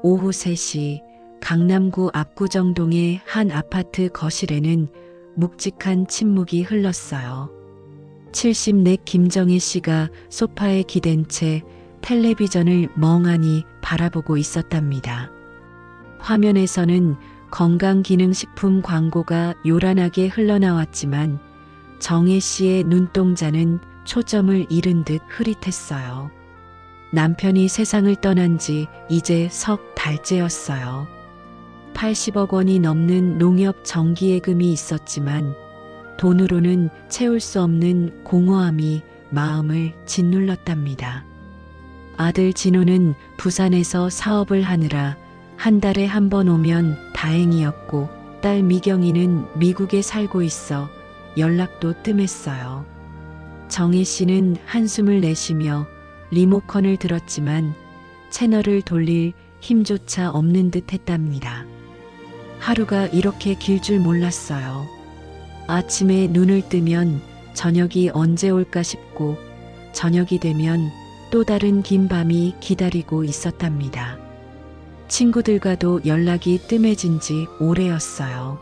오후 3시 강남구 압구정동의 한 아파트 거실에는 묵직한 침묵이 흘렀어요. 74 김정희 씨가 소파에 기댄 채 텔레비전을 멍하니 바라보고 있었답니다. 화면에서는 건강기능식품 광고가 요란하게 흘러나왔지만 정혜 씨의 눈동자는 초점을 잃은 듯 흐릿했어요. 남편이 세상을 떠난 지 이제 석 달째였어요. 80억 원이 넘는 농협 정기예금이 있었지만 돈으로는 채울 수 없는 공허함이 마음을 짓눌렀답니다. 아들 진호는 부산에서 사업을 하느라 한 달에 한 번 오면 다행이었고, 딸 미경이는 미국에 살고 있어 연락도 뜸했어요. 정혜 씨는 한숨을 내쉬며 리모컨을 들었지만 채널을 돌릴 힘조차 없는 듯 했답니다. 하루가 이렇게 길 줄 몰랐어요. 아침에 눈을 뜨면 저녁이 언제 올까 싶고, 저녁이 되면 또 다른 긴 밤이 기다리고 있었답니다. 친구들과도 연락이 뜸해진 지 오래였어요.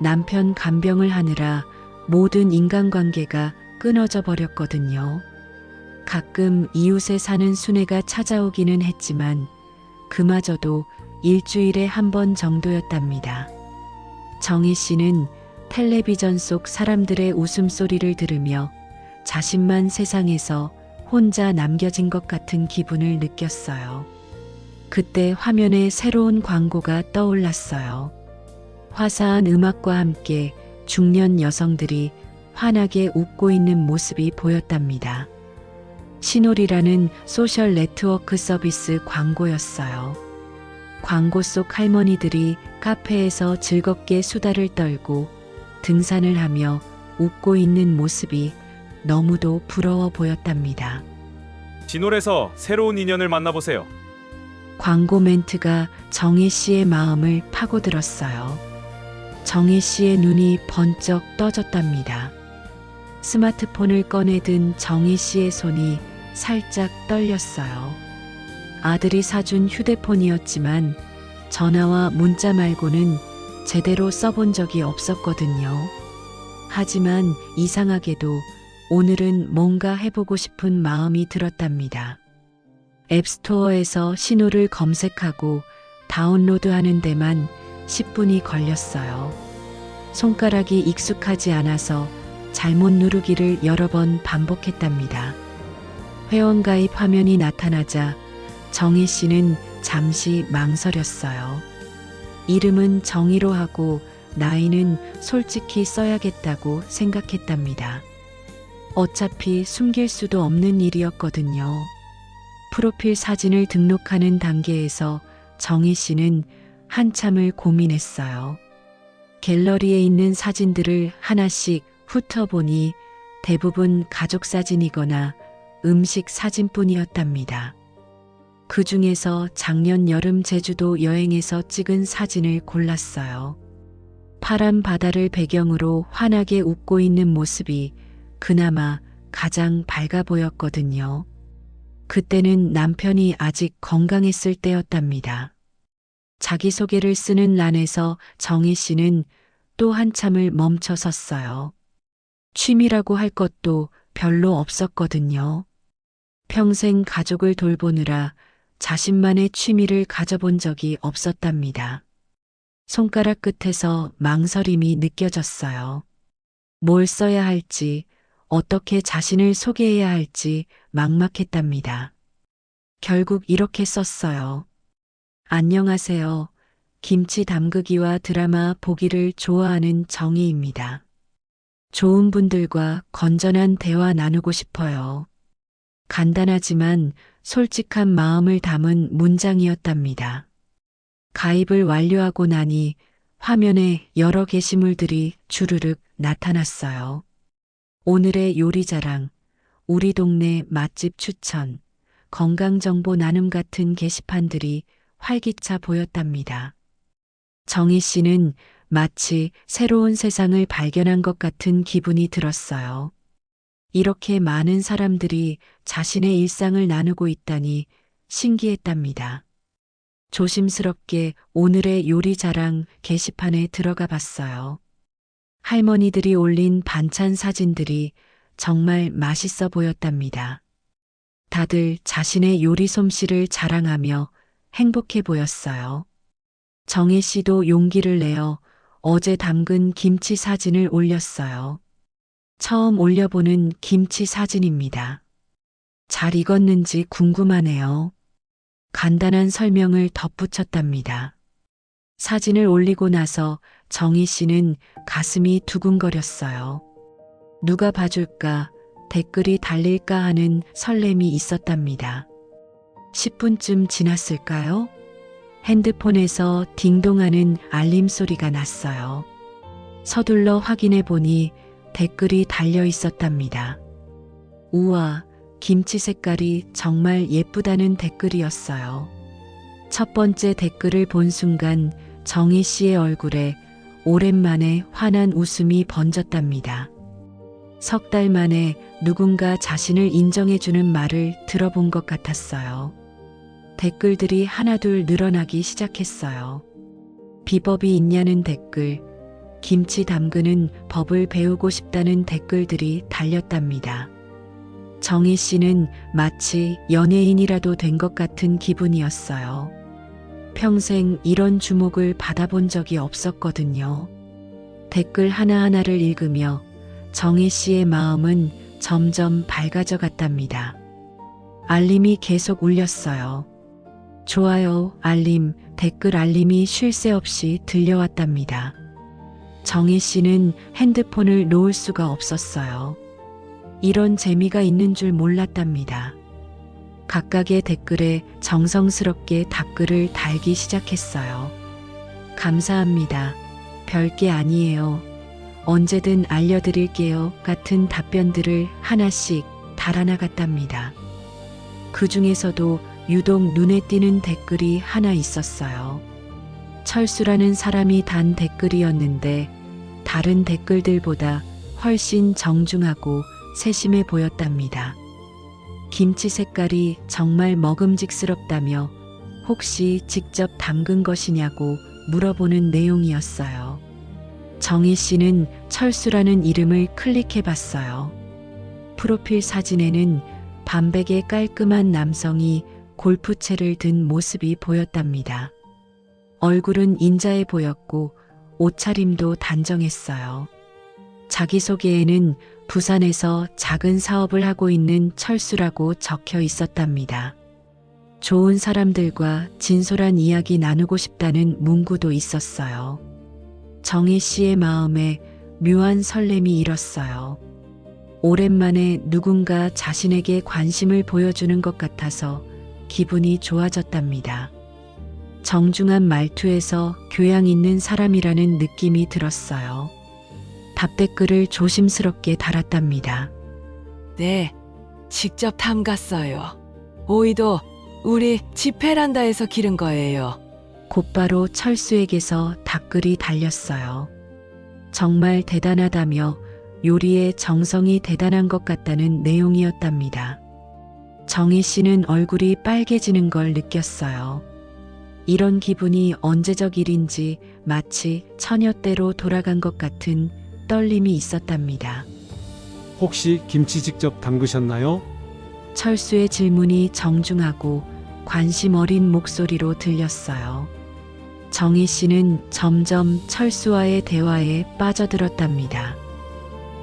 남편 간병을 하느라 모든 인간관계가 끊어져 버렸거든요. 가끔 이웃에 사는 순애가 찾아오기는 했지만 그마저도 일주일에 한 번 정도였답니다. 정혜 씨는 텔레비전 속 사람들의 웃음소리를 들으며 자신만 세상에서 혼자 남겨진 것 같은 기분을 느꼈어요. 그때 화면에 새로운 광고가 떠올랐어요. 화사한 음악과 함께 중년 여성들이 환하게 웃고 있는 모습이 보였답니다. 신홀이라는 소셜 네트워크 서비스 광고였어요. 광고 속 할머니들이 카페에서 즐겁게 수다를 떨고 등산을 하며 웃고 있는 모습이 너무도 부러워 보였답니다. 진홀에서 새로운 인연을 만나보세요. 광고 멘트가 정혜 씨의 마음을 파고들었어요. 정혜 씨의 눈이 번쩍 떠졌답니다. 스마트폰을 꺼내든 정혜 씨의 손이 살짝 떨렸어요. 아들이 사준 휴대폰이었지만 전화와 문자 말고는 제대로 써본 적이 없었거든요. 하지만 이상하게도 오늘은 뭔가 해보고 싶은 마음이 들었답니다. 앱스토어에서 신호를 검색하고 다운로드하는 데만 10분이 걸렸어요. 손가락이 익숙하지 않아서 잘못 누르기를 여러 번 반복했답니다. 회원가입 화면이 나타나자 정혜 씨는 잠시 망설였어요. 이름은 정희로 하고 나이는 솔직히 써야겠다고 생각했답니다. 어차피 숨길 수도 없는 일이었거든요. 프로필 사진을 등록하는 단계에서 정혜 씨는 한참을 고민했어요. 갤러리에 있는 사진들을 하나씩 훑어보니 대부분 가족 사진이거나 음식 사진뿐이었답니다. 그 중에서 작년 여름 제주도 여행에서 찍은 사진을 골랐어요. 파란 바다를 배경으로 환하게 웃고 있는 모습이 그나마 가장 밝아 보였거든요. 그때는 남편이 아직 건강했을 때였답니다. 자기소개를 쓰는 란에서 정혜 씨는 또 한참을 멈춰 섰어요. 취미라고 할 것도 별로 없었거든요. 평생 가족을 돌보느라 자신만의 취미를 가져본 적이 없었답니다. 손가락 끝에서 망설임이 느껴졌어요. 뭘 써야 할지, 어떻게 자신을 소개해야 할지 막막했답니다. 결국 이렇게 썼어요. 안녕하세요. 김치 담그기와 드라마 보기를 좋아하는 정희입니다. 좋은 분들과 건전한 대화 나누고 싶어요. 간단하지만 솔직한 마음을 담은 문장이었답니다. 가입을 완료하고 나니 화면에 여러 게시물들이 주르륵 나타났어요. 오늘의 요리 자랑, 우리 동네 맛집 추천, 건강정보 나눔 같은 게시판들이 활기차 보였답니다. 정희 씨는 마치 새로운 세상을 발견한 것 같은 기분이 들었어요. 이렇게 많은 사람들이 자신의 일상을 나누고 있다니 신기했답니다. 조심스럽게 오늘의 요리 자랑 게시판에 들어가 봤어요. 할머니들이 올린 반찬 사진들이 정말 맛있어 보였답니다. 다들 자신의 요리 솜씨를 자랑하며 행복해 보였어요. 정혜 씨도 용기를 내어 어제 담근 김치 사진을 올렸어요. 처음 올려보는 김치 사진입니다. 잘 익었는지 궁금하네요. 간단한 설명을 덧붙였답니다. 사진을 올리고 나서 정희 씨는 가슴이 두근거렸어요. 누가 봐줄까, 댓글이 달릴까 하는 설렘이 있었답니다. 10분쯤 지났을까요? 핸드폰에서 딩동하는 알림 소리가 났어요. 서둘러 확인해 보니 댓글이 달려 있었답니다. 우와, 김치 색깔이 정말 예쁘다는 댓글이었어요. 첫 번째 댓글을 본 순간 정희 씨의 얼굴에 오랜만에 환한 웃음이 번졌답니다. 석 달 만에 누군가 자신을 인정해주는 말을 들어본 것 같았어요. 댓글들이 하나둘 늘어나기 시작했어요. 비법이 있냐는 댓글, 김치 담그는 법을 배우고 싶다는 댓글들이 달렸답니다. 정희 씨는 마치 연예인이라도 된 것 같은 기분이었어요. 평생 이런 주목을 받아본 적이 없었거든요. 댓글 하나하나를 읽으며 정희 씨의 마음은 점점 밝아져 갔답니다. 알림이 계속 울렸어요. 좋아요, 알림, 댓글 알림이 쉴 새 없이 들려왔답니다. 정희 씨는 핸드폰을 놓을 수가 없었어요. 이런 재미가 있는 줄 몰랐답니다. 각각의 댓글에 정성스럽게 답글을 달기 시작했어요. 감사합니다. 별게 아니에요. 언제든 알려드릴게요. 같은 답변들을 하나씩 달아나갔답니다. 그 중에서도 유독 눈에 띄는 댓글이 하나 있었어요. 철수라는 사람이 단 댓글이었는데 다른 댓글들보다 훨씬 정중하고 세심해 보였답니다. 김치 색깔이 정말 먹음직스럽다며 혹시 직접 담근 것이냐고 물어보는 내용이었어요. 정희 씨는 철수라는 이름을 클릭해 봤어요. 프로필 사진에는 반백의 깔끔한 남성이 골프채를 든 모습이 보였답니다. 얼굴은 인자해 보였고 옷차림도 단정했어요. 자기소개에는 부산에서 작은 사업을 하고 있는 철수라고 적혀 있었답니다. 좋은 사람들과 진솔한 이야기 나누고 싶다는 문구도 있었어요. 정희 씨의 마음에 묘한 설렘이 일었어요. 오랜만에 누군가 자신에게 관심을 보여주는 것 같아서 기분이 좋아졌답니다. 정중한 말투에서 교양 있는 사람이라는 느낌이 들었어요. 답댓글을 조심스럽게 달았답니다. 네, 직접 담갔어요. 오이도 우리 집 베란다에서 기른 거예요. 곧바로 철수에게서 답글이 달렸어요. 정말 대단하다며 요리에 정성이 대단한 것 같다는 내용이었답니다. 정희 씨는 얼굴이 빨개지는 걸 느꼈어요. 이런 기분이 언제적 일인지 마치 처녀 때로 돌아간 것 같은 떨림이 있었답니다. 혹시 김치 직접 담그셨나요? 철수의 질문이 정중하고 관심 어린 목소리로 들렸어요. 정희 씨는 점점 철수와의 대화에 빠져들었답니다.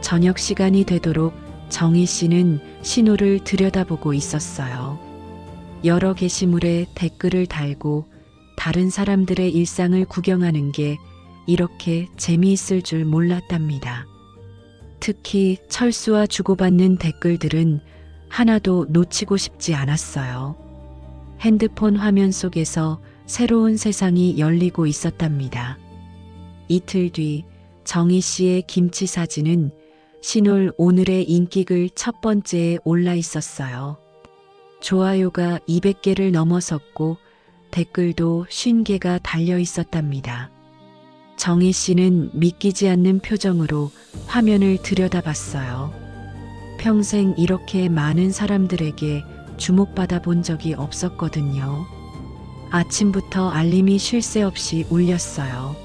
저녁 시간이 되도록 정희 씨는 신호를 들여다보고 있었어요. 여러 게시물에 댓글을 달고 다른 사람들의 일상을 구경하는 게 이렇게 재미있을 줄 몰랐답니다. 특히 철수와 주고받는 댓글들은 하나도 놓치고 싶지 않았어요. 핸드폰 화면 속에서 새로운 세상이 열리고 있었답니다. 이틀 뒤 정희 씨의 김치 사진은 신올 오늘의 인기글 첫 번째에 올라 있었어요. 좋아요가 200개를 넘어섰고 댓글도 50개가 달려 있었답니다. 정희 씨는 믿기지 않는 표정으로 화면을 들여다봤어요. 평생 이렇게 많은 사람들에게 주목받아 본 적이 없었거든요. 아침부터 알림이 쉴 새 없이 울렸어요.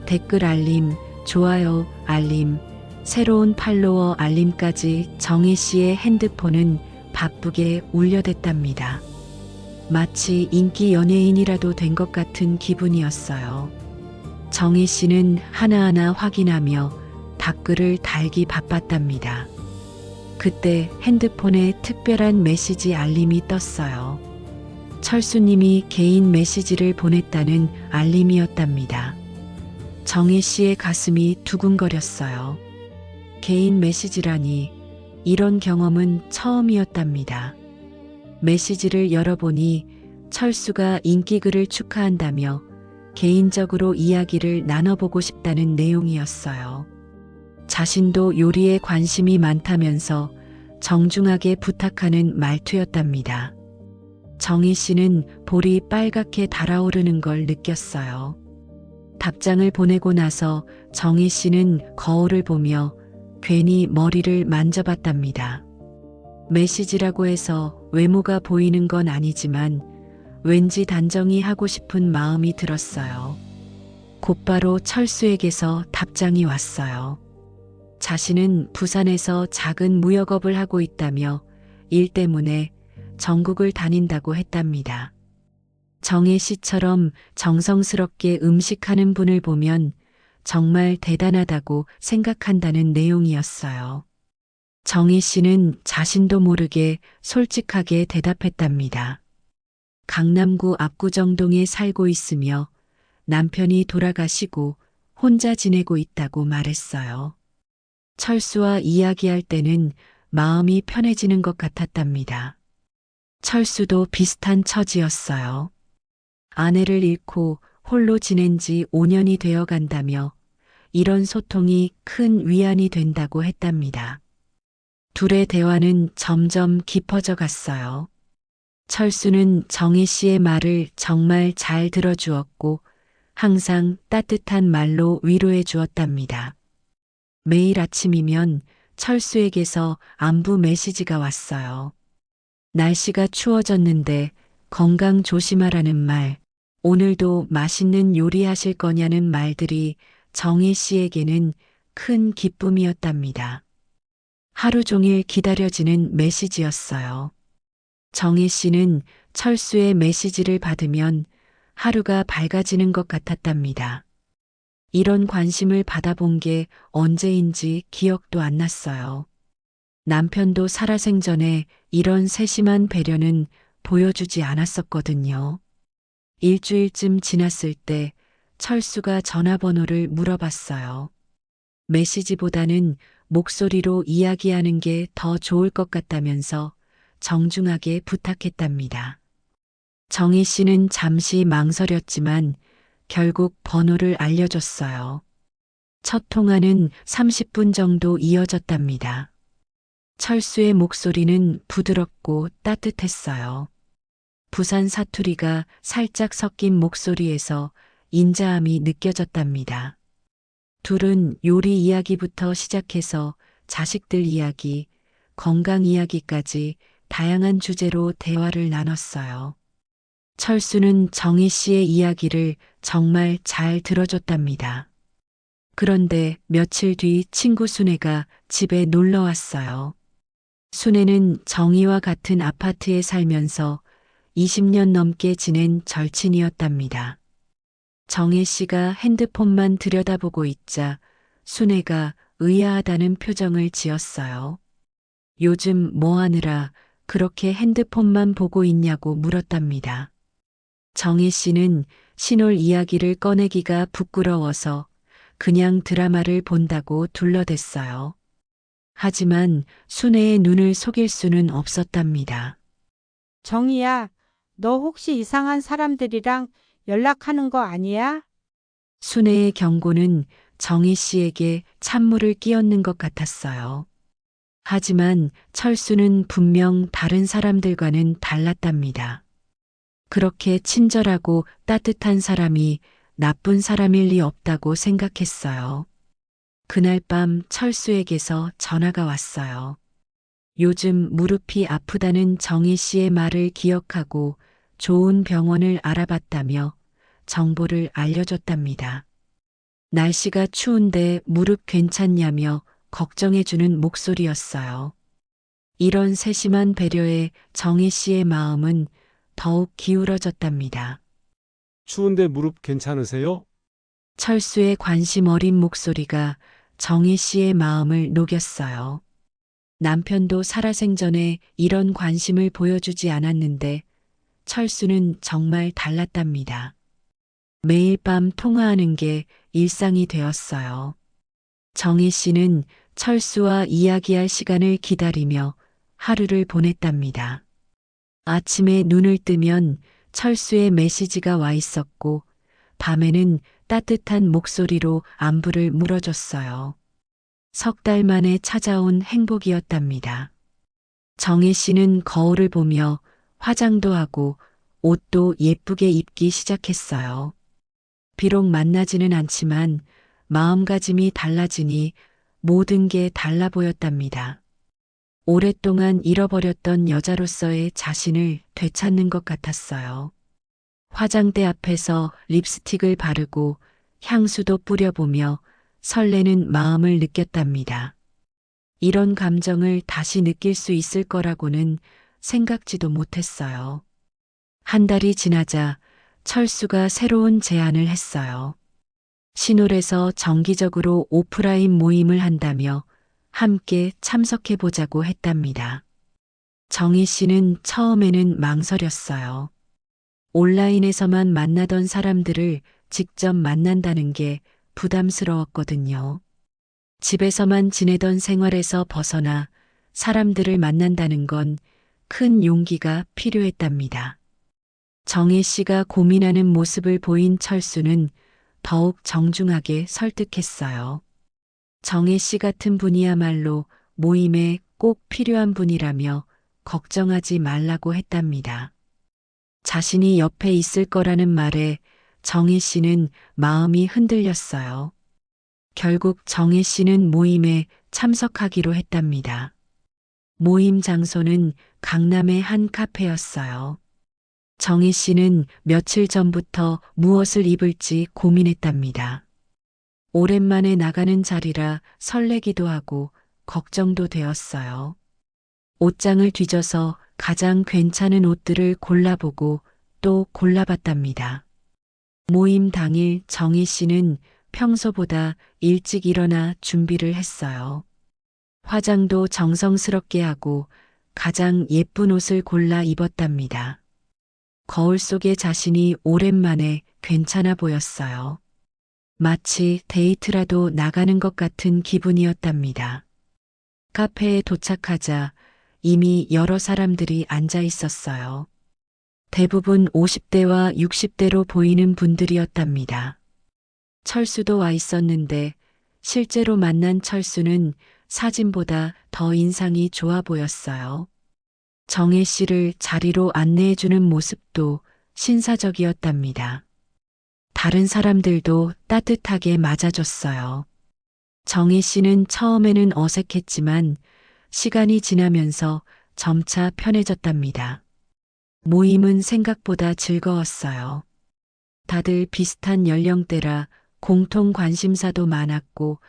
댓글 알림, 좋아요 알림, 새로운 팔로워 알림까지 정희 씨의 핸드폰은 바쁘게 울려댔답니다. 마치 인기 연예인이라도 된 것 같은 기분이었어요. 정희 씨는 하나하나 확인하며 댓글을 달기 바빴답니다. 그때 핸드폰에 특별한 메시지 알림이 떴어요. 철수님이 개인 메시지를 보냈다는 알림이었답니다. 정희 씨의 가슴이 두근거렸어요. 개인 메시지라니 이런 경험은 처음이었답니다. 메시지를 열어보니 철수가 인기글을 축하한다며 개인적으로 이야기를 나눠보고 싶다는 내용이었어요. 자신도 요리에 관심이 많다면서 정중하게 부탁하는 말투였답니다. 정희 씨는 볼이 빨갛게 달아오르는 걸 느꼈어요. 답장을 보내고 나서 정희 씨는 거울을 보며 괜히 머리를 만져봤답니다. 메시지라고 해서 외모가 보이는 건 아니지만 왠지 단정히 하고 싶은 마음이 들었어요. 곧바로 철수에게서 답장이 왔어요. 자신은 부산에서 작은 무역업을 하고 있다며 일 때문에 전국을 다닌다고 했답니다. 정혜 씨처럼 정성스럽게 음식하는 분을 보면 정말 대단하다고 생각한다는 내용이었어요. 정희 씨는 자신도 모르게 솔직하게 대답했답니다. 강남구 압구정동에 살고 있으며 남편이 돌아가시고 혼자 지내고 있다고 말했어요. 철수와 이야기할 때는 마음이 편해지는 것 같았답니다. 철수도 비슷한 처지였어요. 아내를 잃고 홀로 지낸 지 5년이 되어 간다며 이런 소통이 큰 위안이 된다고 했답니다. 둘의 대화는 점점 깊어져 갔어요. 철수는 정희 씨의 말을 정말 잘 들어주었고 항상 따뜻한 말로 위로해 주었답니다. 매일 아침이면 철수에게서 안부 메시지가 왔어요. 날씨가 추워졌는데 건강 조심하라는 말, 오늘도 맛있는 요리하실 거냐는 말들이 정희 씨에게는 큰 기쁨이었답니다. 하루 종일 기다려지는 메시지였어요. 정희 씨는 철수의 메시지를 받으면 하루가 밝아지는 것 같았답니다. 이런 관심을 받아본 게 언제인지 기억도 안 났어요. 남편도 살아생전에 이런 세심한 배려는 보여주지 않았었거든요. 일주일쯤 지났을 때 철수가 전화번호를 물어봤어요. 메시지보다는 목소리로 이야기하는 게 더 좋을 것 같다면서 정중하게 부탁했답니다. 정희 씨는 잠시 망설였지만 결국 번호를 알려줬어요. 첫 통화는 30분 정도 이어졌답니다. 철수의 목소리는 부드럽고 따뜻했어요. 부산 사투리가 살짝 섞인 목소리에서 인자함이 느껴졌답니다. 둘은 요리 이야기부터 시작해서 자식들 이야기, 건강 이야기까지 다양한 주제로 대화를 나눴어요. 철수는 정희 씨의 이야기를 정말 잘 들어줬답니다. 그런데 며칠 뒤 친구 순애가 집에 놀러 왔어요. 순애는 정희와 같은 아파트에 살면서 20년 넘게 지낸 절친이었답니다. 정혜 씨가 핸드폰만 들여다보고 있자 순애가 의아하다는 표정을 지었어요. 요즘 뭐 하느라 그렇게 핸드폰만 보고 있냐고 물었답니다. 정혜 씨는 신혼 이야기를 꺼내기가 부끄러워서 그냥 드라마를 본다고 둘러댔어요. 하지만 순애의 눈을 속일 수는 없었답니다. 정희야, 너 혹시 이상한 사람들이랑 연락하는 거 아니야? 순애의 경고는 정희 씨에게 찬물을 끼얹는 것 같았어요. 하지만 철수는 분명 다른 사람들과는 달랐답니다. 그렇게 친절하고 따뜻한 사람이 나쁜 사람일 리 없다고 생각했어요. 그날 밤 철수에게서 전화가 왔어요. 요즘 무릎이 아프다는 정희 씨의 말을 기억하고 좋은 병원을 알아봤다며 정보를 알려줬답니다. 날씨가 추운데 무릎 괜찮냐며 걱정해주는 목소리였어요. 이런 세심한 배려에 정희 씨의 마음은 더욱 기울어졌답니다. 추운데 무릎 괜찮으세요? 철수의 관심 어린 목소리가 정희 씨의 마음을 녹였어요. 남편도 살아생전에 이런 관심을 보여주지 않았는데 철수는 정말 달랐답니다. 매일 밤 통화하는 게 일상이 되었어요. 정희 씨는 철수와 이야기할 시간을 기다리며 하루를 보냈답니다. 아침에 눈을 뜨면 철수의 메시지가 와 있었고 밤에는 따뜻한 목소리로 안부를 물어줬어요. 석 달 만에 찾아온 행복이었답니다. 정희 씨는 거울을 보며 화장도 하고 옷도 예쁘게 입기 시작했어요. 비록 만나지는 않지만 마음가짐이 달라지니 모든 게 달라 보였답니다. 오랫동안 잃어버렸던 여자로서의 자신을 되찾는 것 같았어요. 화장대 앞에서 립스틱을 바르고 향수도 뿌려보며 설레는 마음을 느꼈답니다. 이런 감정을 다시 느낄 수 있을 거라고는 생각지도 못했어요. 한 달이 지나자 철수가 새로운 제안을 했어요. 시놀에서 정기적으로 오프라인 모임을 한다며 함께 참석해보자고 했답니다. 정희 씨는 처음에는 망설였어요. 온라인에서만 만나던 사람들을 직접 만난다는 게 부담스러웠거든요. 집에서만 지내던 생활에서 벗어나 사람들을 만난다는 건 큰 용기가 필요했답니다. 정희 씨가 고민하는 모습을 보인 철수는 더욱 정중하게 설득했어요. 정희 씨 같은 분이야말로 모임에 꼭 필요한 분이라며 걱정하지 말라고 했답니다. 자신이 옆에 있을 거라는 말에 정희 씨는 마음이 흔들렸어요. 결국 정희 씨는 모임에 참석하기로 했답니다. 모임 장소는 강남의 한 카페였어요. 정희 씨는 며칠 전부터 무엇을 입을지 고민했답니다. 오랜만에 나가는 자리라 설레기도 하고 걱정도 되었어요. 옷장을 뒤져서 가장 괜찮은 옷들을 골라보고 또 골라봤답니다. 모임 당일 정희 씨는 평소보다 일찍 일어나 준비를 했어요. 화장도 정성스럽게 하고 가장 예쁜 옷을 골라 입었답니다. 거울 속의 자신이 오랜만에 괜찮아 보였어요. 마치 데이트라도 나가는 것 같은 기분이었답니다. 카페에 도착하자 이미 여러 사람들이 앉아 있었어요. 대부분 50대와 60대로 보이는 분들이었답니다. 철수도 와 있었는데 실제로 만난 철수는 사진보다 더 인상이 좋아 보였어요. 정혜 씨를 자리로 안내해주는 모습도 신사적이었답니다. 다른 사람들도 따뜻하게 맞아줬어요. 정혜 씨는 처음에는 어색했지만 시간이 지나면서 점차 편해졌답니다. 모임은 생각보다 즐거웠어요. 다들 비슷한 연령대라 공통 관심사도 많았고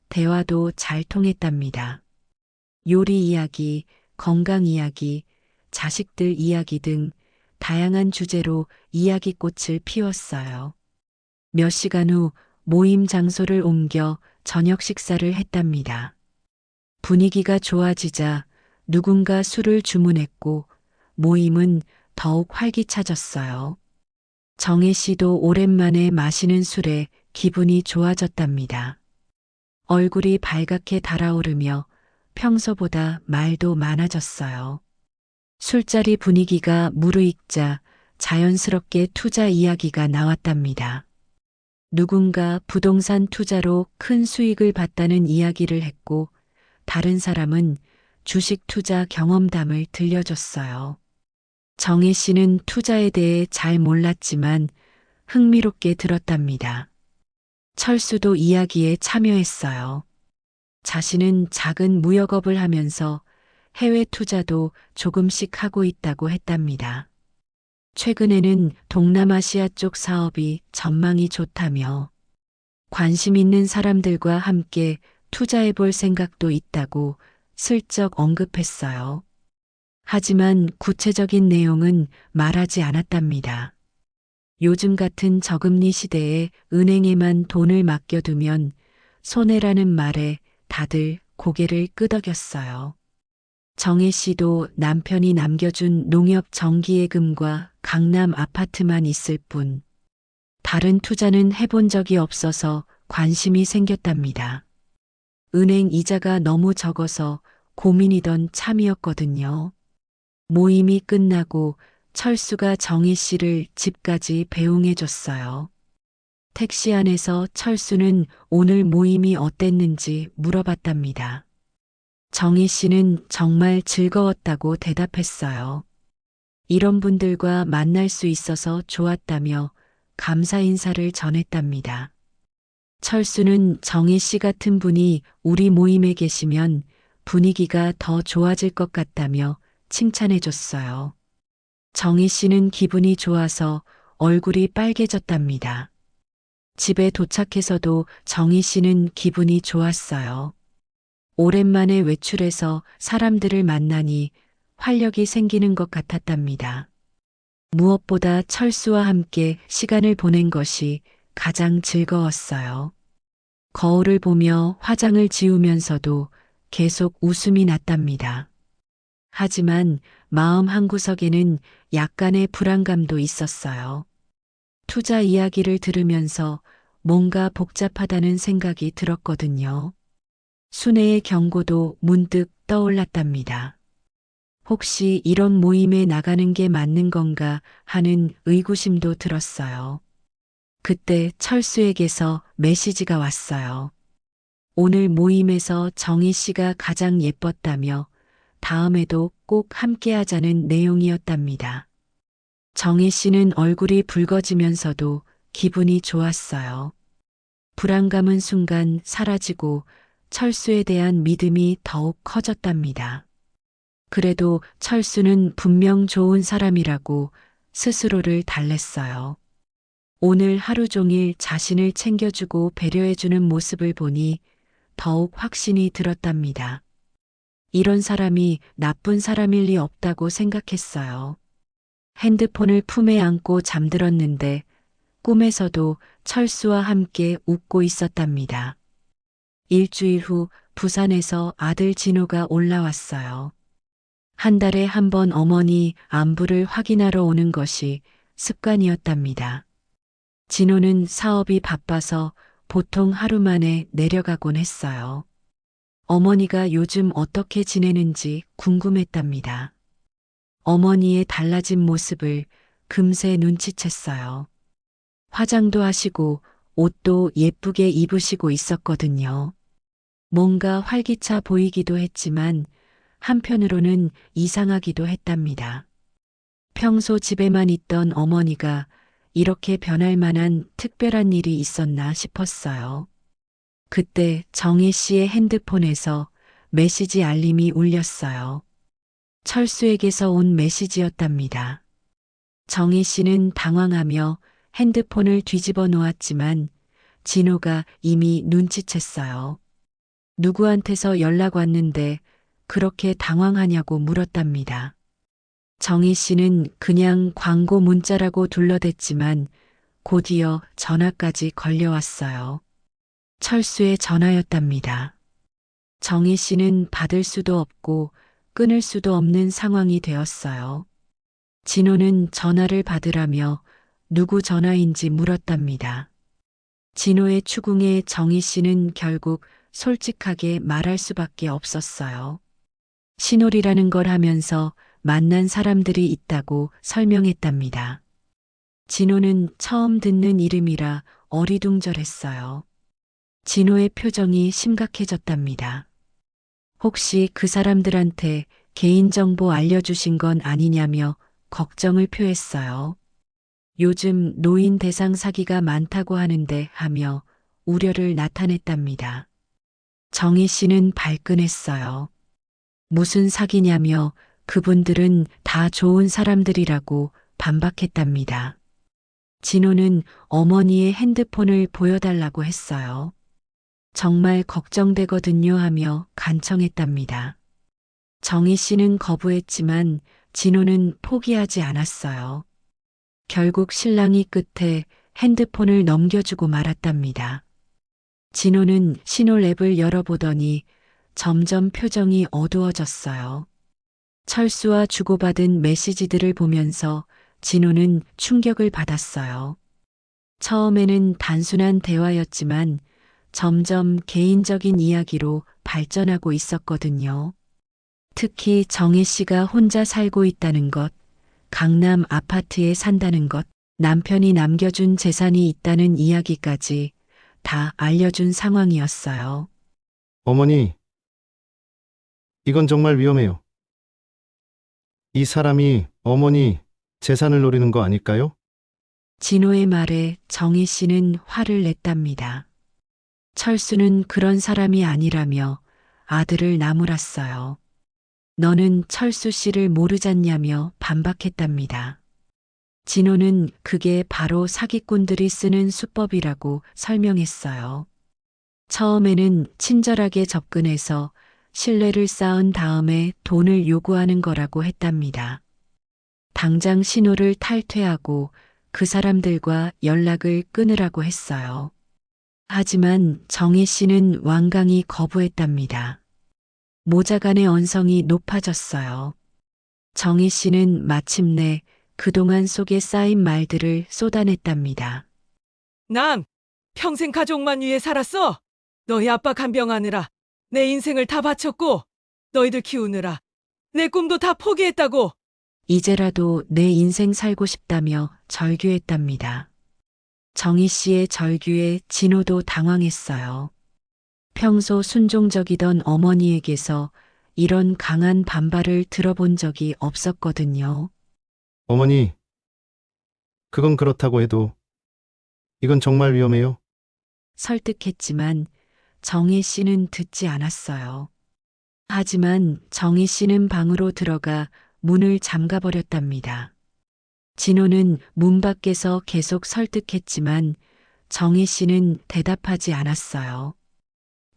대화도 잘 통했답니다. 요리 이야기, 건강 이야기, 자식들 이야기 등 다양한 주제로 이야기꽃을 피웠어요. 몇 시간 후 모임 장소를 옮겨 저녁 식사를 했답니다. 분위기가 좋아지자 누군가 술을 주문했고 모임은 더욱 활기차졌어요. 정혜 씨도 오랜만에 마시는 술에 기분이 좋아졌답니다. 얼굴이 발갛게 달아오르며 평소보다 말도 많아졌어요. 술자리 분위기가 무르익자 자연스럽게 투자 이야기가 나왔답니다. 누군가 부동산 투자로 큰 수익을 봤다는 이야기를 했고 다른 사람은 주식 투자 경험담을 들려줬어요. 정혜 씨는 투자에 대해 잘 몰랐지만 흥미롭게 들었답니다. 철수도 이야기에 참여했어요. 자신은 작은 무역업을 하면서 해외 투자도 조금씩 하고 있다고 했답니다. 최근에는 동남아시아 쪽 사업이 전망이 좋다며 관심 있는 사람들과 함께 투자해 볼 생각도 있다고 슬쩍 언급했어요. 하지만 구체적인 내용은 말하지 않았답니다. 요즘 같은 저금리 시대에 은행에만 돈을 맡겨두면 손해라는 말에 다들 고개를 끄덕였어요. 정혜 씨도 남편이 남겨준 농협 정기예금과 강남 아파트만 있을 뿐 다른 투자는 해본 적이 없어서 관심이 생겼답니다. 은행 이자가 너무 적어서 고민이던 참이었거든요. 모임이 끝나고 철수가 정희 씨를 집까지 배웅해 줬어요. 택시 안에서 철수는 오늘 모임이 어땠는지 물어봤답니다. 정희 씨는 정말 즐거웠다고 대답했어요. 이런 분들과 만날 수 있어서 좋았다며 감사 인사를 전했답니다. 철수는 정희 씨 같은 분이 우리 모임에 계시면 분위기가 더 좋아질 것 같다며 칭찬해 줬어요. 정희 씨는 기분이 좋아서 얼굴이 빨개졌답니다. 집에 도착해서도 정희 씨는 기분이 좋았어요. 오랜만에 외출해서 사람들을 만나니 활력이 생기는 것 같았답니다. 무엇보다 철수와 함께 시간을 보낸 것이 가장 즐거웠어요. 거울을 보며 화장을 지우면서도 계속 웃음이 났답니다. 하지만 마음 한구석에는 약간의 불안감도 있었어요. 투자 이야기를 들으면서 뭔가 복잡하다는 생각이 들었거든요. 순애의 경고도 문득 떠올랐답니다. 혹시 이런 모임에 나가는 게 맞는 건가 하는 의구심도 들었어요. 그때 철수에게서 메시지가 왔어요. 오늘 모임에서 정희 씨가 가장 예뻤다며 다음에도 꼭 함께 하자는 내용이었답니다. 정희 씨는 얼굴이 붉어지면서도 기분이 좋았어요. 불안감은 순간 사라지고 철수에 대한 믿음이 더욱 커졌답니다. 그래도 철수는 분명 좋은 사람이라고 스스로를 달랬어요. 오늘 하루 종일 자신을 챙겨주고 배려해주는 모습을 보니 더욱 확신이 들었답니다. 이런 사람이 나쁜 사람일 리 없다고 생각했어요. 핸드폰을 품에 안고 잠들었는데 꿈에서도 철수와 함께 웃고 있었답니다. 일주일 후 부산에서 아들 진호가 올라왔어요. 한 달에 한 번 어머니 안부를 확인하러 오는 것이 습관이었답니다. 진호는 사업이 바빠서 보통 하루 만에 내려가곤 했어요. 어머니가 요즘 어떻게 지내는지 궁금했답니다. 어머니의 달라진 모습을 금세 눈치챘어요. 화장도 하시고 옷도 예쁘게 입으시고 있었거든요. 뭔가 활기차 보이기도 했지만 한편으로는 이상하기도 했답니다. 평소 집에만 있던 어머니가 이렇게 변할 만한 특별한 일이 있었나 싶었어요. 그때 정희 씨의 핸드폰에서 메시지 알림이 울렸어요. 철수에게서 온 메시지였답니다. 정희 씨는 당황하며 핸드폰을 뒤집어 놓았지만 진호가 이미 눈치챘어요. 누구한테서 연락 왔는데 그렇게 당황하냐고 물었답니다. 정희 씨는 그냥 광고 문자라고 둘러댔지만 곧이어 전화까지 걸려왔어요. 철수의 전화였답니다. 정희 씨는 받을 수도 없고 끊을 수도 없는 상황이 되었어요. 진호는 전화를 받으라며 누구 전화인지 물었답니다. 진호의 추궁에 정희 씨는 결국 솔직하게 말할 수밖에 없었어요. 신홀이라는 걸 하면서 만난 사람들이 있다고 설명했답니다. 진호는 처음 듣는 이름이라 어리둥절했어요. 진호의 표정이 심각해졌답니다. 혹시 그 사람들한테 개인정보 알려주신 건 아니냐며 걱정을 표했어요. 요즘 노인 대상 사기가 많다고 하는데 하며 우려를 나타냈답니다. 정희 씨는 발끈했어요. 무슨 사기냐며 그분들은 다 좋은 사람들이라고 반박했답니다. 진호는 어머니의 핸드폰을 보여달라고 했어요. 정말 걱정되거든요 하며 간청했답니다. 정희 씨는 거부했지만 진호는 포기하지 않았어요. 결국 신랑이 끝에 핸드폰을 넘겨주고 말았답니다. 진호는 신호 앱을 열어보더니 점점 표정이 어두워졌어요. 철수와 주고받은 메시지들을 보면서 진호는 충격을 받았어요. 처음에는 단순한 대화였지만 점점 개인적인 이야기로 발전하고 있었거든요. 특히 정혜 씨가 혼자 살고 있다는 것, 강남 아파트에 산다는 것, 남편이 남겨준 재산이 있다는 이야기까지 다 알려준 상황이었어요. 어머니, 이건 정말 위험해요. 이 사람이 어머니 재산을 노리는 거 아닐까요? 진호의 말에 정희 씨는 화를 냈답니다. 철수는 그런 사람이 아니라며 아들을 나무랐어요. 너는 철수 씨를 모르잖냐며 반박했답니다. 진호는 그게 바로 사기꾼들이 쓰는 수법이라고 설명했어요. 처음에는 친절하게 접근해서 신뢰를 쌓은 다음에 돈을 요구하는 거라고 했답니다. 당장 신호를 탈퇴하고 그 사람들과 연락을 끊으라고 했어요. 하지만 정혜 씨는 완강히 거부했답니다. 모자간의 언성이 높아졌어요. 정희 씨는 마침내 그동안 속에 쌓인 말들을 쏟아냈답니다. 난 평생 가족만 위해 살았어. 너희 아빠 간병하느라 내 인생을 다 바쳤고 너희들 키우느라 내 꿈도 다 포기했다고. 이제라도 내 인생 살고 싶다며 절규했답니다. 정희 씨의 절규에 진호도 당황했어요. 평소 순종적이던 어머니에게서 이런 강한 반발을 들어본 적이 없었거든요. 어머니, 그건 그렇다고 해도 이건 정말 위험해요. 설득했지만 정희 씨는 듣지 않았어요. 하지만 정희 씨는 방으로 들어가 문을 잠가버렸답니다. 진호는 문 밖에서 계속 설득했지만 정희 씨는 대답하지 않았어요.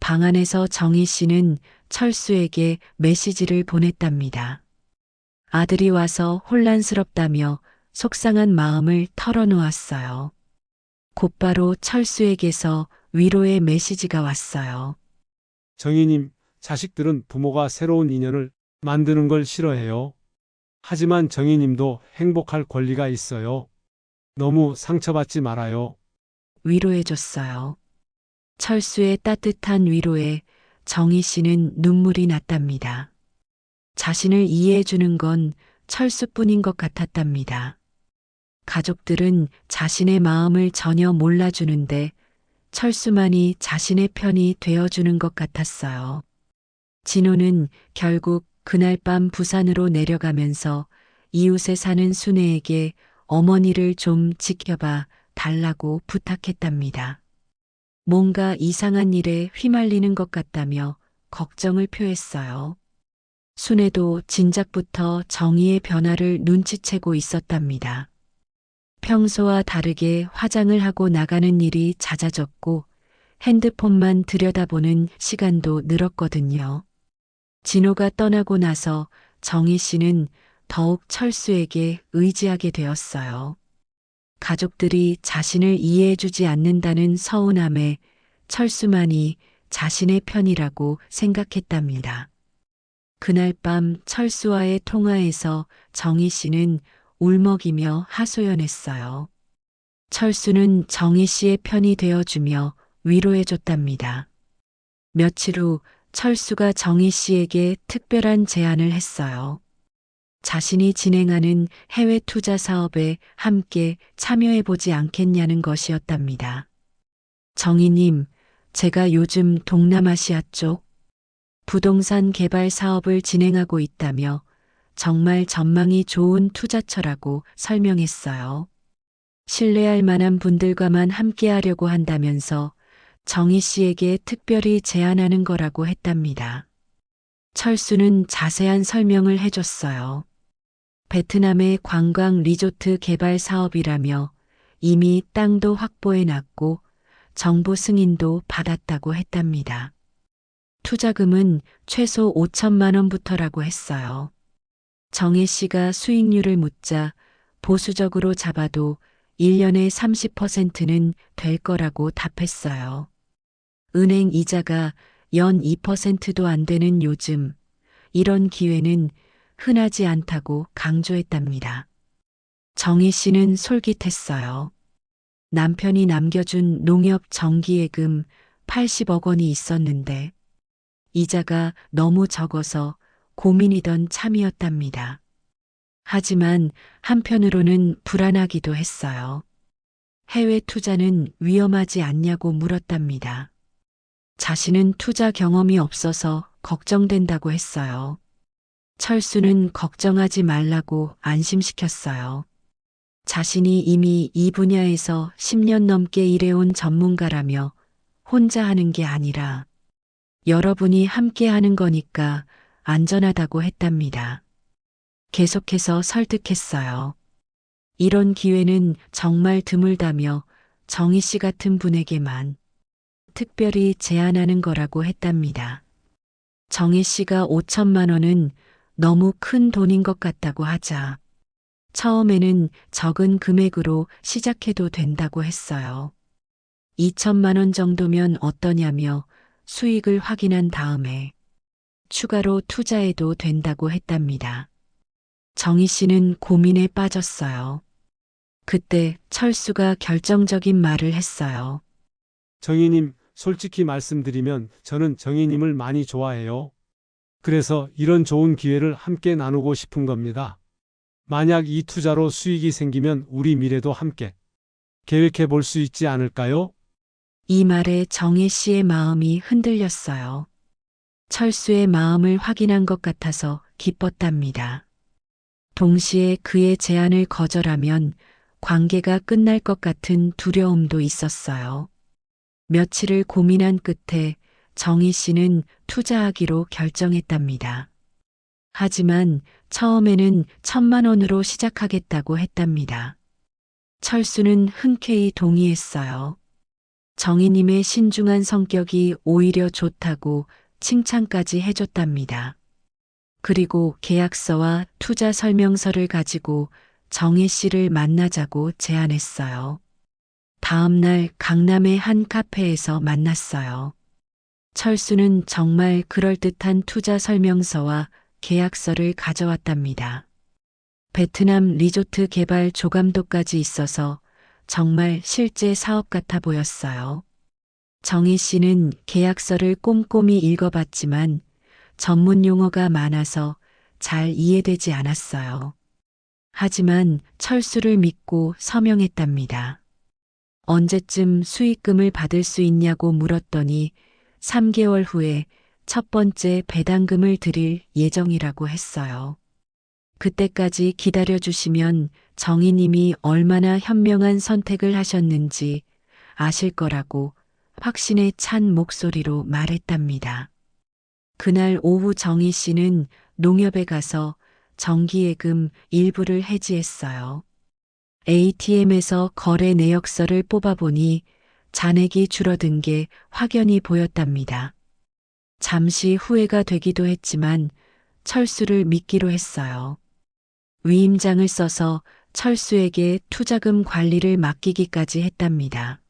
방 안에서 정희 씨는 철수에게 메시지를 보냈답니다. 아들이 와서 혼란스럽다며 속상한 마음을 털어놓았어요. 곧바로 철수에게서 위로의 메시지가 왔어요. 정희님, 자식들은 부모가 새로운 인연을 만드는 걸 싫어해요. 하지만 정희님도 행복할 권리가 있어요. 너무 상처받지 말아요. 위로해줬어요. 철수의 따뜻한 위로에 정희 씨는 눈물이 났답니다. 자신을 이해해주는 건 철수뿐인 것 같았답니다. 가족들은 자신의 마음을 전혀 몰라주는데 철수만이 자신의 편이 되어주는 것 같았어요. 진호는 결국 그날 밤 부산으로 내려가면서 이웃에 사는 순애에게 어머니를 좀 지켜봐 달라고 부탁했답니다. 뭔가 이상한 일에 휘말리는 것 같다며 걱정을 표했어요. 순애도 진작부터 정희의 변화를 눈치채고 있었답니다. 평소와 다르게 화장을 하고 나가는 일이 잦아졌고 핸드폰만 들여다보는 시간도 늘었거든요. 진호가 떠나고 나서 정희 씨는 더욱 철수에게 의지하게 되었어요. 가족들이 자신을 이해해주지 않는다는 서운함에 철수만이 자신의 편이라고 생각했답니다. 그날 밤 철수와의 통화에서 정희 씨는 울먹이며 하소연했어요. 철수는 정희 씨의 편이 되어주며 위로해줬답니다. 며칠 후 철수가 정희 씨에게 특별한 제안을 했어요. 자신이 진행하는 해외 투자 사업에 함께 참여해보지 않겠냐는 것이었답니다. 정희님, 제가 요즘 동남아시아 쪽 부동산 개발 사업을 진행하고 있다며 정말 전망이 좋은 투자처라고 설명했어요. 신뢰할 만한 분들과만 함께 하려고 한다면서 정희 씨에게 특별히 제안하는 거라고 했답니다. 철수는 자세한 설명을 해줬어요. 베트남의 관광 리조트 개발 사업이라며 이미 땅도 확보해 놨고 정부 승인도 받았다고 했답니다. 투자금은 최소 5천만 원부터라고 했어요. 정혜 씨가 수익률을 묻자 보수적으로 잡아도 1년에 30%는 될 거라고 답했어요. 은행 이자가 연 2%도 안 되는 요즘 이런 기회는 흔하지 않다고 강조했답니다. 정희 씨는 솔깃했어요. 남편이 남겨준 농협 정기예금 80억 원이 있었는데 이자가 너무 적어서 고민이던 참이었답니다. 하지만 한편으로는 불안하기도 했어요. 해외 투자는 위험하지 않냐고 물었답니다. 자신은 투자 경험이 없어서 걱정된다고 했어요. 철수는 걱정하지 말라고 안심시켰어요. 자신이 이미 이 분야에서 10년 넘게 일해온 전문가라며 혼자 하는 게 아니라 여러분이 함께 하는 거니까 안전하다고 했답니다. 계속해서 설득했어요. 이런 기회는 정말 드물다며 정희 씨 같은 분에게만 특별히 제안하는 거라고 했답니다. 정희 씨가 5천만 원은 너무 큰 돈인 것 같다고 하자 처음에는 적은 금액으로 시작해도 된다고 했어요. 2천만 원 정도면 어떠냐며 수익을 확인한 다음에 추가로 투자해도 된다고 했답니다. 정희 씨는 고민에 빠졌어요. 그때 철수가 결정적인 말을 했어요. 정희님, 솔직히 말씀드리면 저는 정희님을 많이 좋아해요. 그래서 이런 좋은 기회를 함께 나누고 싶은 겁니다. 만약 이 투자로 수익이 생기면 우리 미래도 함께 계획해 볼 수 있지 않을까요? 이 말에 정혜 씨의 마음이 흔들렸어요. 철수의 마음을 확인한 것 같아서 기뻤답니다. 동시에 그의 제안을 거절하면 관계가 끝날 것 같은 두려움도 있었어요. 며칠을 고민한 끝에 정희 씨는 투자하기로 결정했답니다. 하지만 처음에는 1,000만 원으로 시작하겠다고 했답니다. 철수는 흔쾌히 동의했어요. 정희님의 신중한 성격이 오히려 좋다고 칭찬까지 해줬답니다. 그리고 계약서와 투자 설명서를 가지고 정혜 씨를 만나자고 제안했어요. 다음 날 강남의 한 카페에서 만났어요. 철수는 정말 그럴듯한 투자 설명서와 계약서를 가져왔답니다. 베트남 리조트 개발 조감도까지 있어서 정말 실제 사업 같아 보였어요. 정희 씨는 계약서를 꼼꼼히 읽어봤지만 전문 용어가 많아서 잘 이해되지 않았어요. 하지만 철수를 믿고 서명했답니다. 언제쯤 수익금을 받을 수 있냐고 물었더니 3개월 후에 첫 번째 배당금을 드릴 예정이라고 했어요. 그때까지 기다려주시면 정희님이 얼마나 현명한 선택을 하셨는지 아실 거라고 확신에 찬 목소리로 말했답니다. 그날 오후 정희 씨는 농협에 가서 정기예금 일부를 해지했어요. ATM에서 거래 내역서를 뽑아보니 잔액이 줄어든 게 확연히 보였답니다. 잠시 후회가 되기도 했지만 철수를 믿기로 했어요. 위임장을 써서 철수에게 투자금 관리를 맡기기까지 했답니다.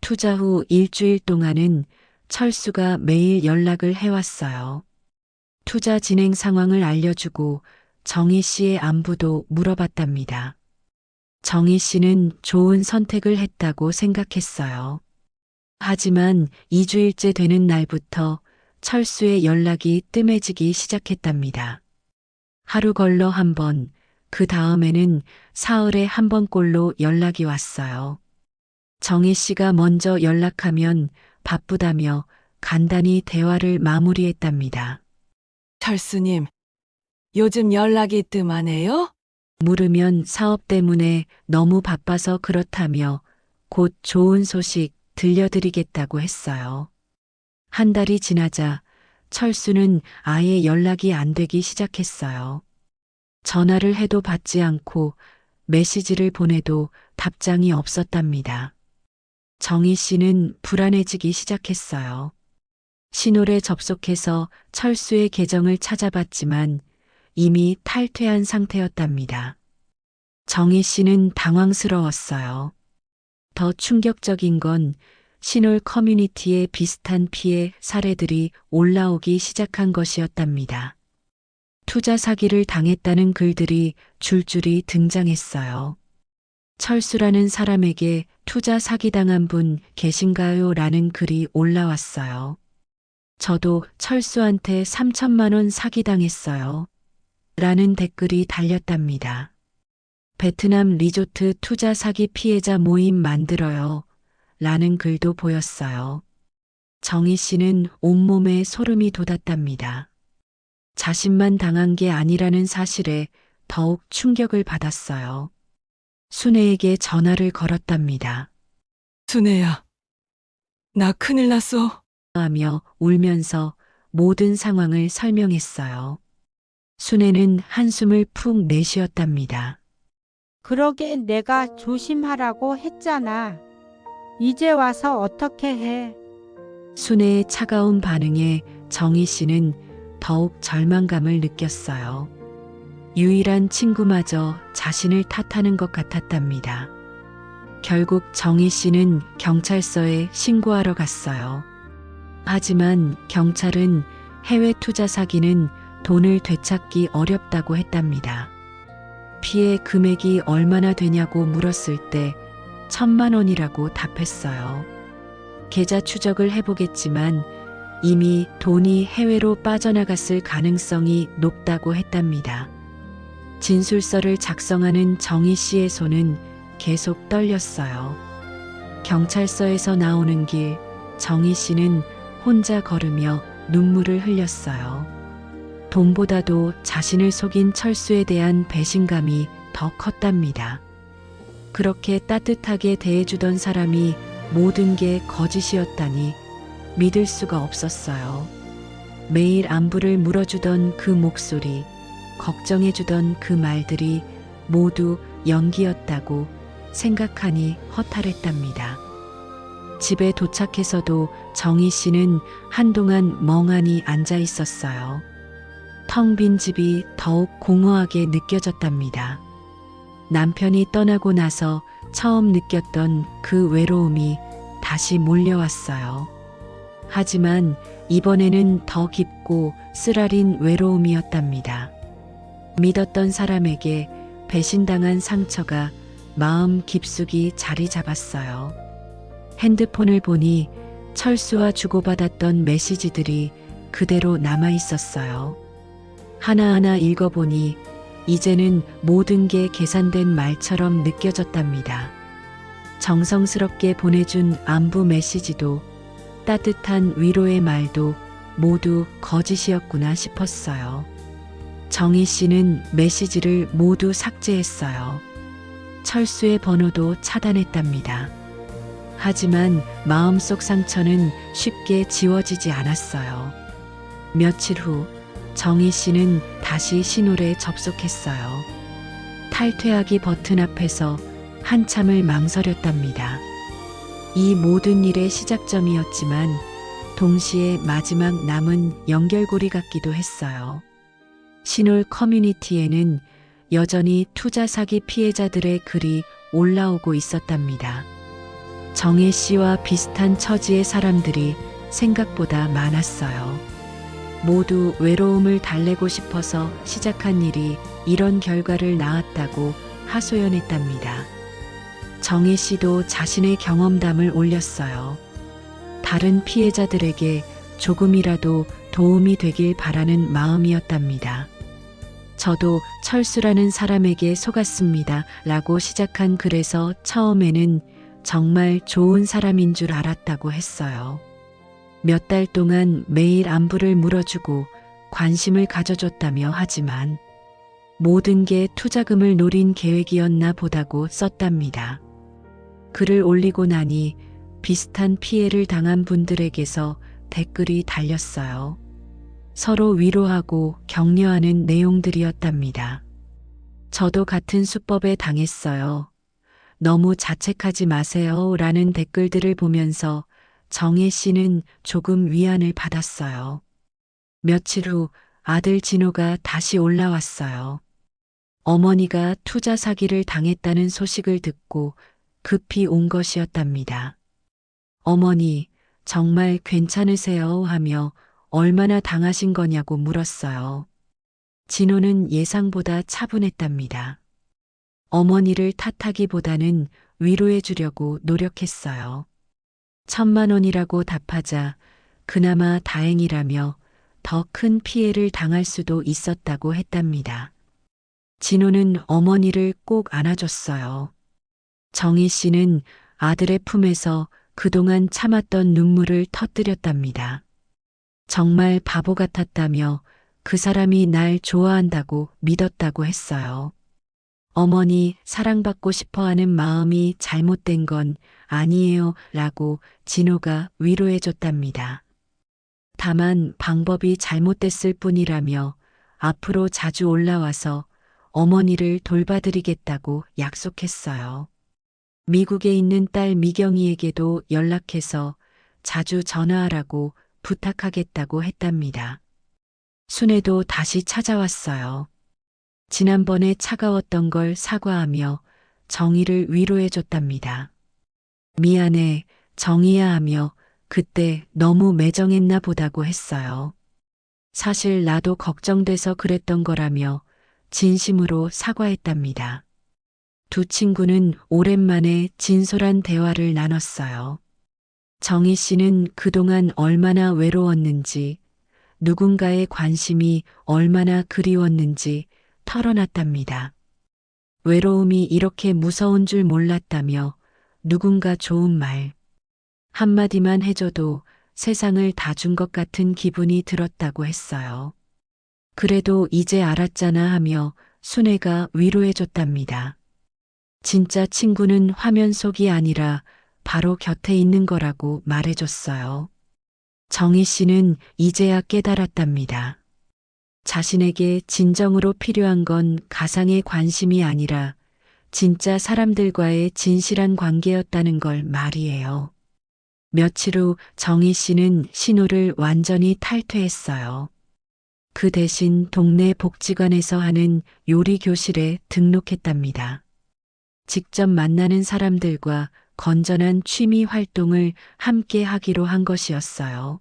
투자 후 일주일 동안은 철수가 매일 연락을 해왔어요. 투자 진행 상황을 알려주고 정희 씨의 안부도 물어봤답니다. 정희 씨는 좋은 선택을 했다고 생각했어요. 하지만 2주일째 되는 날부터 철수의 연락이 뜸해지기 시작했답니다. 하루 걸러 한 번, 그 다음에는 사흘에 한 번꼴로 연락이 왔어요. 정희 씨가 먼저 연락하면 바쁘다며 간단히 대화를 마무리했답니다. 철수님, 요즘 연락이 뜸하네요? 물으면 사업 때문에 너무 바빠서 그렇다며 곧 좋은 소식 들려드리겠다고 했어요. 한 달이 지나자 철수는 아예 연락이 안 되기 시작했어요. 전화를 해도 받지 않고 메시지를 보내도 답장이 없었답니다. 정희 씨는 불안해지기 시작했어요. 신홀에 접속해서 철수의 계정을 찾아봤지만 이미 탈퇴한 상태였답니다. 정희 씨는 당황스러웠어요. 더 충격적인 건 신홀 커뮤니티에 비슷한 피해 사례들이 올라오기 시작한 것이었답니다. 투자 사기를 당했다는 글들이 줄줄이 등장했어요. 철수라는 사람에게 투자 사기당한 분 계신가요? 라는 글이 올라왔어요. 저도 철수한테 3천만 원 사기당했어요. 라는 댓글이 달렸답니다. 베트남 리조트 투자 사기 피해자 모임 만들어요. 라는 글도 보였어요. 정희 씨는 온몸에 소름이 돋았답니다. 자신만 당한 게 아니라는 사실에 더욱 충격을 받았어요. 순애에게 전화를 걸었답니다. 순애야, 나 큰일 났어. 하며 울면서 모든 상황을 설명했어요. 순애는 한숨을 푹 내쉬었답니다. 그러게 내가 조심하라고 했잖아. 이제 와서 어떻게 해? 순애의 차가운 반응에 정희 씨는 더욱 절망감을 느꼈어요. 유일한 친구마저 자신을 탓하는 것 같았답니다. 결국 정희 씨는 경찰서에 신고하러 갔어요. 하지만 경찰은 해외 투자 사기는 돈을 되찾기 어렵다고 했답니다. 피해 금액이 얼마나 되냐고 물었을 때 1,000만 원이라고 답했어요. 계좌 추적을 해보겠지만 이미 돈이 해외로 빠져나갔을 가능성이 높다고 했답니다. 진술서를 작성하는 정희 씨의 손은 계속 떨렸어요. 경찰서에서 나오는 길, 정희 씨는 혼자 걸으며 눈물을 흘렸어요. 돈보다도 자신을 속인 철수에 대한 배신감이 더 컸답니다. 그렇게 따뜻하게 대해주던 사람이 모든 게 거짓이었다니 믿을 수가 없었어요. 매일 안부를 물어주던 그 목소리, 걱정해주던 그 말들이 모두 연기였다고 생각하니 허탈했답니다. 집에 도착해서도 정희 씨는 한동안 멍하니 앉아 있었어요. 텅 빈 집이 더욱 공허하게 느껴졌답니다. 남편이 떠나고 나서 처음 느꼈던 그 외로움이 다시 몰려왔어요. 하지만 이번에는 더 깊고 쓰라린 외로움이었답니다. 믿었던 사람에게 배신당한 상처가 마음 깊숙이 자리 잡았어요. 핸드폰을 보니 철수와 주고받았던 메시지들이 그대로 남아 있었어요. 하나하나 읽어보니 이제는 모든 게 계산된 말처럼 느껴졌답니다. 정성스럽게 보내준 안부 메시지도 따뜻한 위로의 말도 모두 거짓이었구나 싶었어요. 정희 씨는 메시지를 모두 삭제했어요. 철수의 번호도 차단했답니다. 하지만 마음속 상처는 쉽게 지워지지 않았어요. 며칠 후 정희 씨는 다시 신홀에 접속했어요. 탈퇴하기 버튼 앞에서 한참을 망설였답니다. 이 모든 일의 시작점이었지만 동시에 마지막 남은 연결고리 같기도 했어요. 신홀 커뮤니티에는 여전히 투자 사기 피해자들의 글이 올라오고 있었답니다. 정혜 씨와 비슷한 처지의 사람들이 생각보다 많았어요. 모두 외로움을 달래고 싶어서 시작한 일이 이런 결과를 낳았다고 하소연했답니다. 정혜 씨도 자신의 경험담을 올렸어요. 다른 피해자들에게 조금이라도 도움이 되길 바라는 마음이었답니다. 저도 철수라는 사람에게 속았습니다. 라고 시작한 글에서 처음에는 정말 좋은 사람인 줄 알았다고 했어요. 몇 달 동안 매일 안부를 물어주고 관심을 가져줬다며 하지만 모든 게 투자금을 노린 계획이었나 보다고 썼답니다. 글을 올리고 나니 비슷한 피해를 당한 분들에게서 댓글이 달렸어요. 서로 위로하고 격려하는 내용들이었답니다. 저도 같은 수법에 당했어요. 너무 자책하지 마세요. 라는 댓글들을 보면서 정혜 씨는 조금 위안을 받았어요. 며칠 후 아들 진호가 다시 올라왔어요. 어머니가 투자 사기를 당했다는 소식을 듣고 급히 온 것이었답니다. 어머니, 정말 괜찮으세요? 하며 얼마나 당하신 거냐고 물었어요. 진호는 예상보다 차분했답니다. 어머니를 탓하기보다는 위로해 주려고 노력했어요. 1,000만 원이라고 답하자 그나마 다행이라며 더 큰 피해를 당할 수도 있었다고 했답니다. 진호는 어머니를 꼭 안아줬어요. 정희 씨는 아들의 품에서 그동안 참았던 눈물을 터뜨렸답니다. 정말 바보 같았다며 그 사람이 날 좋아한다고 믿었다고 했어요. 어머니, 사랑받고 싶어 하는 마음이 잘못된 건 아니에요. 라고 진호가 위로해 줬답니다. 다만 방법이 잘못됐을 뿐이라며 앞으로 자주 올라와서 어머니를 돌봐드리겠다고 약속했어요. 미국에 있는 딸 미경이에게도 연락해서 자주 전화하라고 부탁하겠다고 했답니다. 순애도 다시 찾아왔어요. 지난번에 차가웠던 걸 사과하며 정희를 위로해 줬답니다. 미안해, 정희야 하며 그때 너무 매정했나 보다고 했어요. 사실 나도 걱정돼서 그랬던 거라며 진심으로 사과했답니다. 두 친구는 오랜만에 진솔한 대화를 나눴어요. 정희 씨는 그동안 얼마나 외로웠는지, 누군가의 관심이 얼마나 그리웠는지 털어놨답니다. 외로움이 이렇게 무서운 줄 몰랐다며 누군가 좋은 말 한마디만 해줘도 세상을 다 준 것 같은 기분이 들었다고 했어요. 그래도 이제 알았잖아 하며 순애가 위로해줬답니다. 진짜 친구는 화면 속이 아니라 바로 곁에 있는 거라고 말해줬어요. 정희 씨는 이제야 깨달았답니다. 자신에게 진정으로 필요한 건 가상의 관심이 아니라 진짜 사람들과의 진실한 관계였다는 걸 말이에요. 며칠 후 정희 씨는 신호를 완전히 탈퇴했어요. 그 대신 동네 복지관에서 하는 요리 교실에 등록했답니다. 직접 만나는 사람들과 건전한 취미 활동을 함께 하기로 한 것이었어요.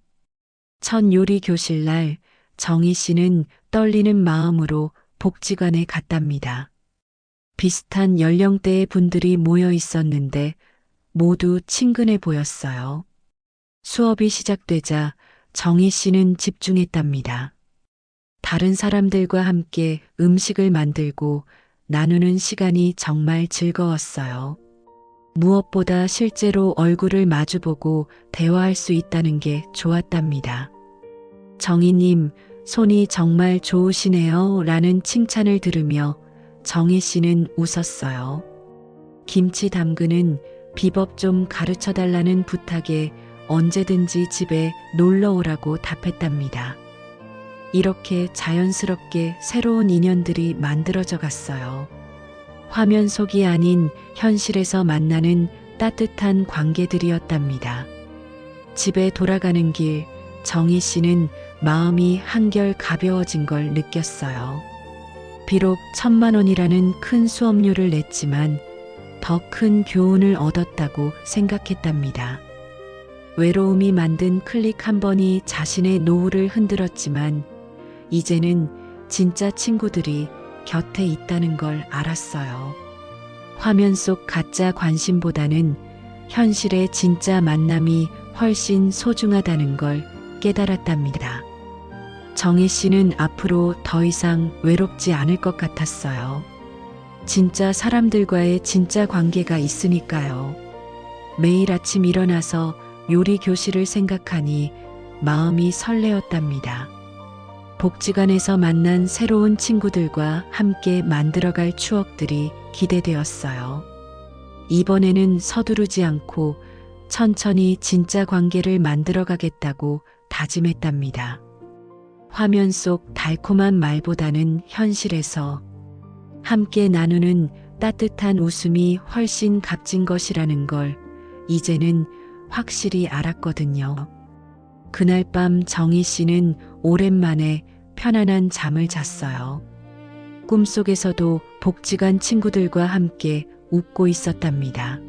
첫 요리 교실 날 정희 씨는 떨리는 마음으로 복지관에 갔답니다. 비슷한 연령대의 분들이 모여 있었는데 모두 친근해 보였어요. 수업이 시작되자 정희 씨는 집중했답니다. 다른 사람들과 함께 음식을 만들고 나누는 시간이 정말 즐거웠어요. 무엇보다 실제로 얼굴을 마주보고 대화할 수 있다는 게 좋았답니다. 정희님, 손이 정말 좋으시네요. 라는 칭찬을 들으며 정희 씨는 웃었어요. 김치 담그는 비법 좀 가르쳐 달라는 부탁에 언제든지 집에 놀러 오라고 답했답니다. 이렇게 자연스럽게 새로운 인연들이 만들어져 갔어요. 화면 속이 아닌 현실에서 만나는 따뜻한 관계들이었답니다. 집에 돌아가는 길, 정희 씨는 마음이 한결 가벼워진 걸 느꼈어요. 비록 1,000만 원이라는 큰 수업료를 냈지만 더 큰 교훈을 얻었다고 생각했답니다. 외로움이 만든 클릭 한 번이 자신의 노후를 흔들었지만 이제는 진짜 친구들이 곁에 있다는 걸 알았어요. 화면 속 가짜 관심보다는 현실의 진짜 만남이 훨씬 소중하다는 걸 깨달았답니다. 정희 씨는 앞으로 더 이상 외롭지 않을 것 같았어요. 진짜 사람들과의 진짜 관계가 있으니까요. 매일 아침 일어나서 요리 교실을 생각하니 마음이 설레었답니다. 복지관에서 만난 새로운 친구들과 함께 만들어갈 추억들이 기대되었어요. 이번에는 서두르지 않고 천천히 진짜 관계를 만들어가겠다고 다짐했답니다. 화면 속 달콤한 말보다는 현실에서 함께 나누는 따뜻한 웃음이 훨씬 값진 것이라는 걸 이제는 확실히 알았거든요. 그날 밤 정희 씨는 오랜만에 편안한 잠을 잤어요. 꿈속에서도 복지관 친구들과 함께 웃고 있었답니다.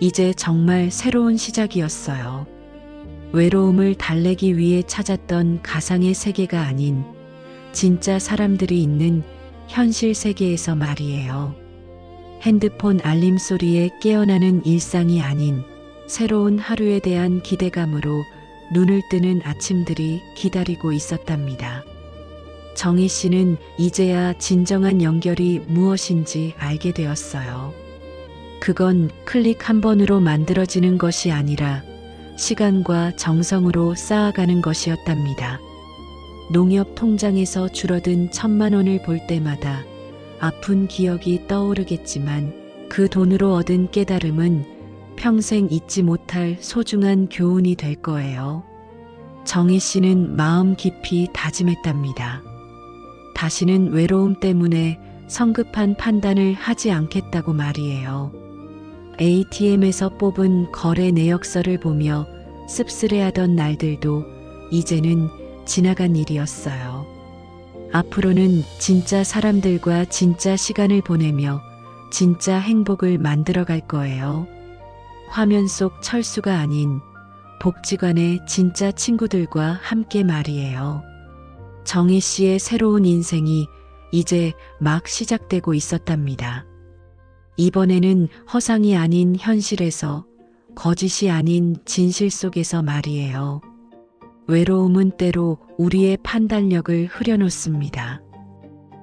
이제 정말 새로운 시작이었어요. 외로움을 달래기 위해 찾았던 가상의 세계가 아닌 진짜 사람들이 있는 현실 세계에서 말이에요. 핸드폰 알림 소리에 깨어나는 일상이 아닌 새로운 하루에 대한 기대감으로 눈을 뜨는 아침들이 기다리고 있었답니다. 정희 씨는 이제야 진정한 연결이 무엇인지 알게 되었어요. 그건 클릭 한 번으로 만들어지는 것이 아니라 시간과 정성으로 쌓아가는 것이었답니다. 농협 통장에서 줄어든 1,000만 원을 볼 때마다 아픈 기억이 떠오르겠지만 그 돈으로 얻은 깨달음은 평생 잊지 못할 소중한 교훈이 될 거예요. 정희 씨는 마음 깊이 다짐했답니다. 다시는 외로움 때문에 성급한 판단을 하지 않겠다고 말이에요. ATM에서 뽑은 거래 내역서를 보며 씁쓸해하던 날들도 이제는 지나간 일이었어요. 앞으로는 진짜 사람들과 진짜 시간을 보내며 진짜 행복을 만들어 갈 거예요. 화면 속 철수가 아닌 복지관의 진짜 친구들과 함께 말이에요. 정희 씨의 새로운 인생이 이제 막 시작되고 있었답니다. 이번에는 허상이 아닌 현실에서, 거짓이 아닌 진실 속에서 말이에요. 외로움은 때로 우리의 판단력을 흐려놓습니다.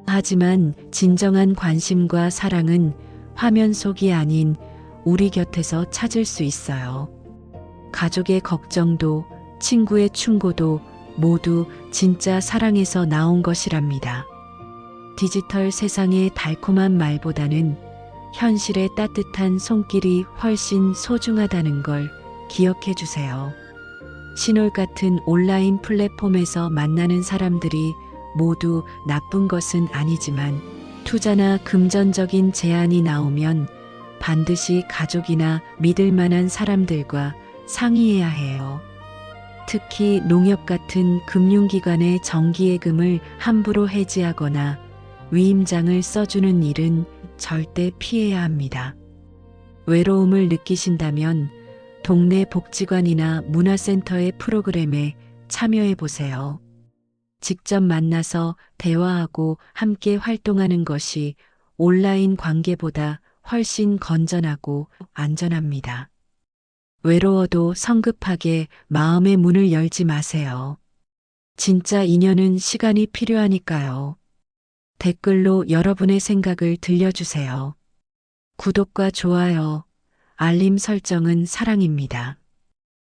하지만 진정한 관심과 사랑은 화면 속이 아닌 우리 곁에서 찾을 수 있어요. 가족의 걱정도, 친구의 충고도 모두 진짜 사랑에서 나온 것이랍니다. 디지털 세상의 달콤한 말보다는 현실의 따뜻한 손길이 훨씬 소중하다는 걸 기억해 주세요. 신홀 같은 온라인 플랫폼에서 만나는 사람들이 모두 나쁜 것은 아니지만 투자나 금전적인 제한이 나오면 반드시 가족이나 믿을 만한 사람들과 상의해야 해요. 특히 농협 같은 금융기관의 정기예금을 함부로 해지하거나 위임장을 써주는 일은 절대 피해야 합니다. 외로움을 느끼신다면 동네 복지관이나 문화센터의 프로그램에 참여해 보세요. 직접 만나서 대화하고 함께 활동하는 것이 온라인 관계보다 훨씬 건전하고 안전합니다. 외로워도 성급하게 마음의 문을 열지 마세요. 진짜 인연은 시간이 필요하니까요. 댓글로 여러분의 생각을 들려주세요. 구독과 좋아요, 알림 설정은 사랑입니다.